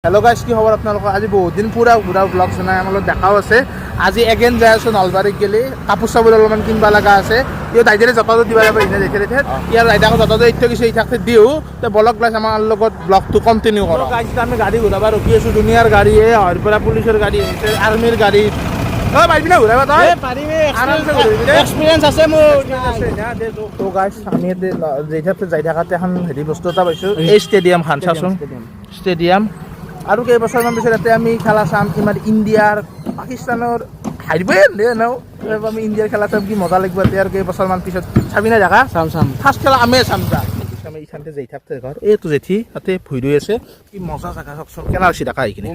Hello' guys, কি খবৰ আপোনালোকৰ? আজি বহুত দিন পুৰা ব্লগ জনাই আমাৰ লগত দেখাও আছে। আজি এগেইন যাই আছোঁ নলবাৰীত গেলি কাপোৰ চাপোৰ অলপমান কিনবা লগা আছে। ইও দাইদেৰে যতনটো দিব লাগিব ইয়াৰ দাইদাক যতনটো ইত্য কিছু ইথাকতে দিওঁ তো বলক গাইজ আমাৰ লগত ব্লগটো কণ্টিনিউ কৰোঁ। গাইজ আমি গাড়ী ঘূৰাবা ৰখি আছোঁ। দুনিয়াৰ গাড়ী হৰ পৰা পুলিচৰ গাড়ী আহিছে, আৰ্মিৰ গাড়ী। পাৰিবি না ঘূৰাবা? তই এক্সপিৰিয়েঞ্চ আছে মোৰ। তো গাইজ আমি যাই থাকাতে এখন হেৰি বস্তু এটা পাইছোঁ, এই ষ্টেডিয়ামখন চাচোন। ষ্টেডিয়াম আৰু কেইবছৰমান পিছত ইয়াতে আমি খেলা চাম। কিমান ইণ্ডিয়াৰ পাকিস্তানৰ হাৰিবই এনেও আমি ইণ্ডিয়াৰ খেলা চাম, কি মজা লাগিব। এতিয়া আৰু কেইবছৰমান পিছত চাবি নাই জেগা? চাম ফাৰ্ষ্ট খেলা আমি চাম যা। আমি এইখানতে যাই থাকতে ঘৰ এইটো জেঠি তাতে ভুই ৰৈ আছে। কি মজা জেগা চাওকচোন, কেনা হৈছে দেখা আহি কিনে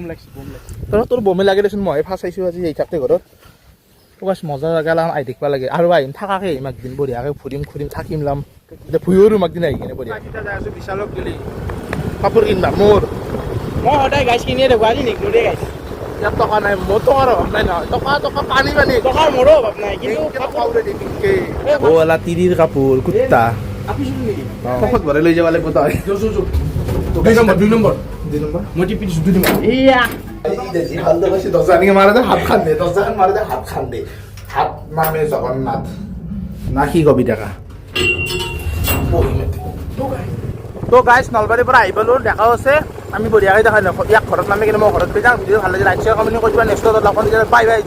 তোৰ বমি লাগে দেচোন। মই ফাৰ্ষ্ট আহিছোঁ আজি যাই থাকতে ঘৰত। বাছ মজা জেগা আহি দেখিব লাগে আৰু আহিম থাকাকে আহিম একদিন বঢ়িয়াকৈ ফুৰিম থাকিম লাম ভুইও ৰুম একদিন আহি কিনে বঢ়িয়া। যাই আছোঁ বিশালক গেলি কাপোৰ কিনবা। মই সদায় গাইছ কিনিয়ে দেখোঁ, আজি নিকিনো দেই গাইছ। ইয়াত টকা নাই, মোৰ টকাৰ অভাৱ নাই নহয়। টকা পানী টকাৰ মোৰো অভাৱ নাই, কিন্তু তিৰিৰ কাপোৰ কুৰ্তা পকেট ভৰাই লৈ যাব লাগিব। তই 2 নম্বৰ মই টিপি দিছোঁ 2 নম্বৰ। এয়া হাত খান দে, দৰ্জাখন মাৰে হাত খান দে। হাত নামে জগন্নাথ না কি কবি দেখা। তো গাইছ নলবাৰীৰ পৰা আহি পালোঁ, দেখাও আছে। আমি বঢ়িয়াকৈ দেখাই ইয়াক ঘৰত নামি কিনে মই ঘৰত যাওঁ। ভিডিঅ' ভাল লাগিলে লাইক শ্বেয়াৰ কমেণ্ট কৰি দিবা। Next bye bye.